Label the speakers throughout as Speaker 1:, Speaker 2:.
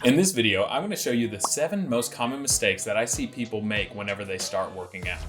Speaker 1: In this video, I'm going to show you the 7 most common mistakes that I see people make whenever they start working out.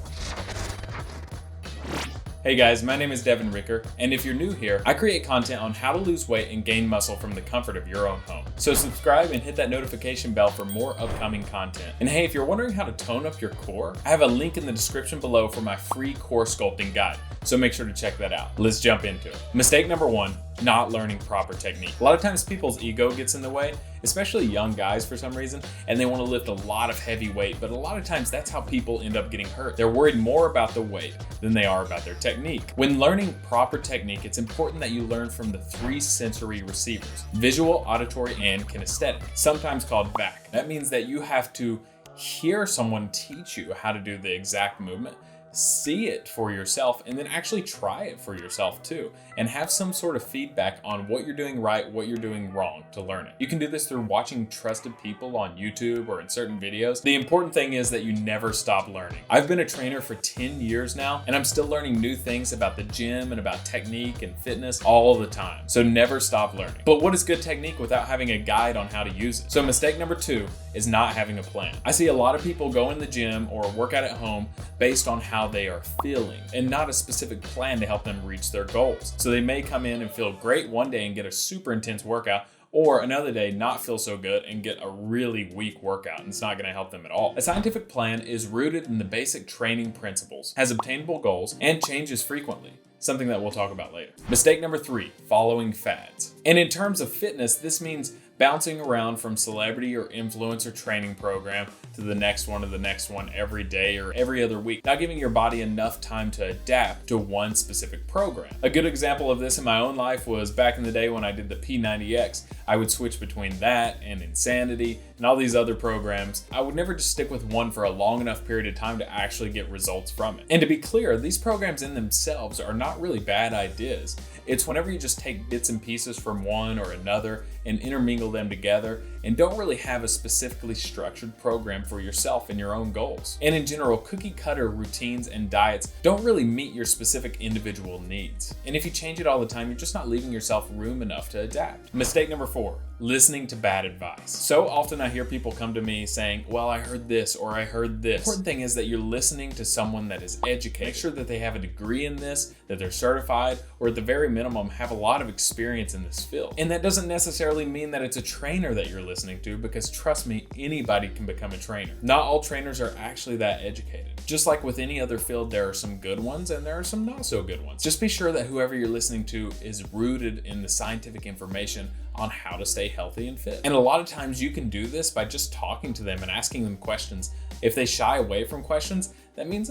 Speaker 1: Hey guys, my name is Devin Ricker, and if you're new here, I create content on how to lose weight and gain muscle from the comfort of your own home. So subscribe and hit that notification bell for more upcoming content. And hey, if you're wondering how to tone up your core, I have a link in the description below for my free core sculpting guide. So make sure to check that out. Let's jump into it. Mistake number 1, not learning proper technique. A lot of times people's ego gets in the way, especially young guys for some reason, and they want to lift a lot of heavy weight, but a lot of times that's how people end up getting hurt. They're worried more about the weight than they are about their technique. When learning proper technique, it's important that you learn from the 3 sensory receivers: visual, auditory, and kinesthetic, sometimes called VAC. That means that you have to hear someone teach you how to do the exact movement, see it for yourself, and then actually try it for yourself too, and have some sort of feedback on what you're doing right, what you're doing wrong to learn it. You can do this through watching trusted people on YouTube or in certain videos. The important thing is that you never stop learning. I've been a trainer for 10 years now, and I'm still learning new things about the gym and about technique and fitness all the time. So never stop learning. But what is good technique without having a guide on how to use it? So mistake number 2 is not having a plan. I see a lot of people go in the gym or work out at home based on how they are feeling and not a specific plan to help them reach their goals. So they may come in and feel great one day and get a super intense workout, or another day not feel so good and get a really weak workout, and it's not going to help them at all. A scientific plan is rooted in the basic training principles, has obtainable goals, and changes frequently, something that we'll talk about later. Mistake number 3, following fads. And in terms of fitness, this means bouncing around from celebrity or influencer training program to the next one every day or every other week, not giving your body enough time to adapt to one specific program. A good example of this in my own life was back in the day when I did the P90X. I would switch between that and Insanity and all these other programs. I would never just stick with one for a long enough period of time to actually get results from it. And to be clear, these programs in themselves are not really bad ideas. It's whenever you just take bits and pieces from one or another and intermingle them together and don't really have a specifically structured program for yourself and your own goals. And in general, cookie cutter routines and diets don't really meet your specific individual needs. And if you change it all the time, you're just not leaving yourself room enough to adapt. Mistake number 4, listening to bad advice. So often I hear people come to me saying, well, I heard this or I heard this. The important thing is that you're listening to someone that is educated. Make sure that they have a degree in this, that they're certified, or at the very minimum have a lot of experience in this field. And that doesn't necessarily mean that it's a trainer that you're listening to, because trust me, anybody can become a trainer. Not all trainers are actually that educated. Just like with any other field, there are some good ones and there are some not so good ones. Just be sure that whoever you're listening to is rooted in the scientific information on how to stay healthy and fit. And a lot of times you can do this by just talking to them and asking them questions. If they shy away from questions, that means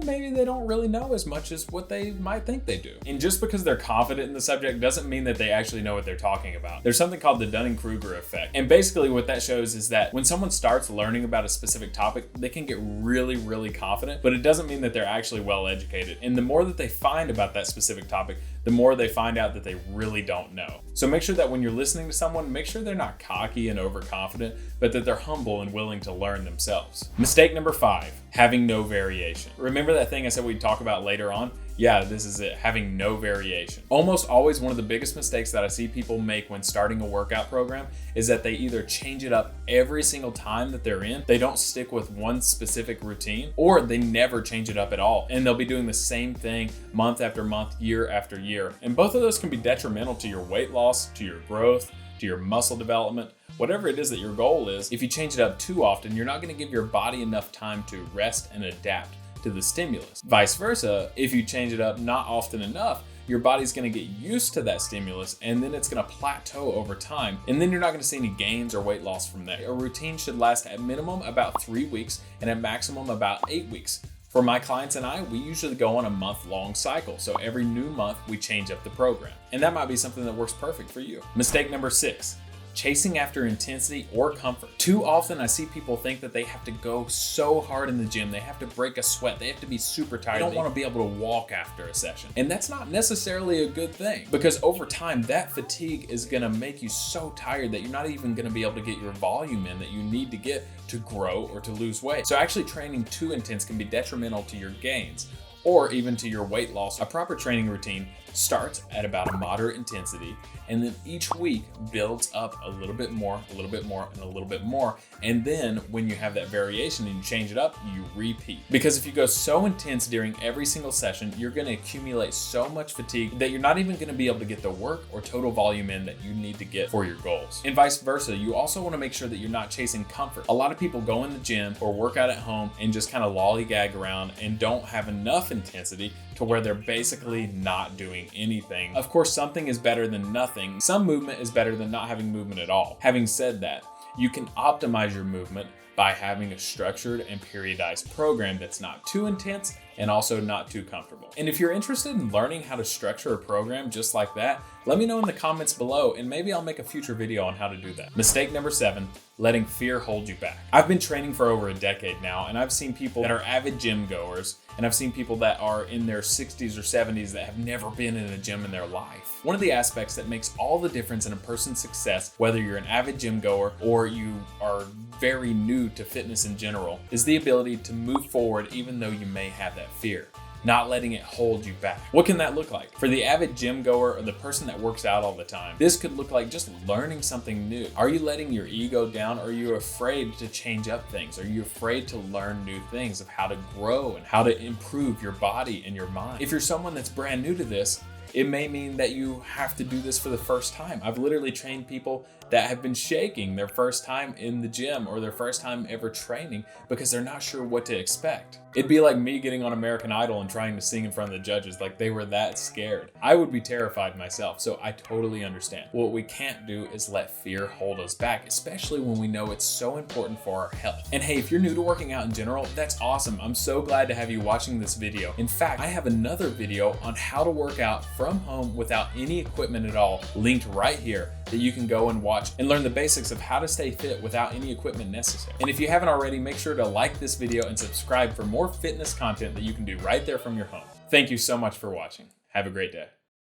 Speaker 1: maybe they don't really know as much as what they might think they do. And just because they're confident in the subject doesn't mean that they actually know what they're talking about. There's something called the Dunning-Kruger effect. And basically what that shows is that when someone starts learning about a specific topic, they can get really, really confident, but it doesn't mean that they're actually well educated. And the more that they find about that specific topic, the more they find out that they really don't know. So make sure that when you're listening to someone, make sure they're not cocky and overconfident, but that they're humble and willing to learn themselves. Mistake number 5, having no variation. Remember that thing I said we'd talk about later on? Yeah, this is it, having no variation. Almost always one of the biggest mistakes that I see people make when starting a workout program is that they either change it up every single time that they're in, they don't stick with one specific routine, or they never change it up at all. And they'll be doing the same thing month after month, year after year. And both of those can be detrimental to your weight loss, to your growth, to your muscle development. Whatever it is that your goal is, if you change it up too often, you're not going to give your body enough time to rest and adapt to the stimulus. Vice versa, if you change it up not often enough, your body's going to get used to that stimulus and then it's going to plateau over time, and then you're not going to see any gains or weight loss from there. A routine should last at minimum about 3 weeks and at maximum about 8 weeks. For my clients and I, we usually go on a month-long cycle. So every new month, we change up the program. And that might be something that works perfect for you. Mistake number 6, chasing after intensity or comfort. Too often I see people think that they have to go so hard in the gym, they have to break a sweat, they have to be super tired, they don't want to be able to walk after a session. And that's not necessarily a good thing, because over time that fatigue is going to make you so tired that you're not even going to be able to get your volume in that you need to get to grow or to lose weight. So actually training too intense can be detrimental to your gains or even to your weight loss. A proper training routine starts at about a moderate intensity, and then each week builds up a little bit more, a little bit more, and a little bit more. And then when you have that variation and you change it up, you repeat. Because if you go so intense during every single session, you're gonna accumulate so much fatigue that you're not even gonna be able to get the work or total volume in that you need to get for your goals. And vice versa, you also wanna make sure that you're not chasing comfort. A lot of people go in the gym or work out at home and just kind of lollygag around and don't have enough intensity to where they're basically not doing anything. Of course, something is better than nothing. Some movement is better than not having movement at all. Having said that, you can optimize your movement by having a structured and periodized program that's not too intense and also not too comfortable. And if you're interested in learning how to structure a program just like that, let me know in the comments below and maybe I'll make a future video on how to do that. Mistake number 7, letting fear hold you back. I've been training for over a decade now, and I've seen people that are avid gym goers, and I've seen people that are in their 60s or 70s that have never been in a gym in their life. One of the aspects that makes all the difference in a person's success, whether you're an avid gym goer or you are very new to fitness in general, is the ability to move forward even though you may have that fear. Not letting it hold you back. What can that look like? For the avid gym goer or the person that works out all the time, this could look like just learning something new. Are you letting your ego down? Or are you afraid to change up things? Are you afraid to learn new things of how to grow and how to improve your body and your mind? If you're someone that's brand new to this, it may mean that you have to do this for the first time. I've literally trained people that have been shaking their first time in the gym or their first time ever training because they're not sure what to expect. It'd be like me getting on American Idol and trying to sing in front of the judges, like they were that scared. I would be terrified myself, so I totally understand. What we can't do is let fear hold us back, especially when we know it's so important for our health. And hey, if you're new to working out in general, that's awesome. I'm so glad to have you watching this video. In fact, I have another video on how to work out from home without any equipment at all, linked right here, that you can go and watch and learn the basics of how to stay fit without any equipment necessary. And if you haven't already, make sure to like this video and subscribe for more fitness content that you can do right there from your home. Thank you so much for watching. Have a great day.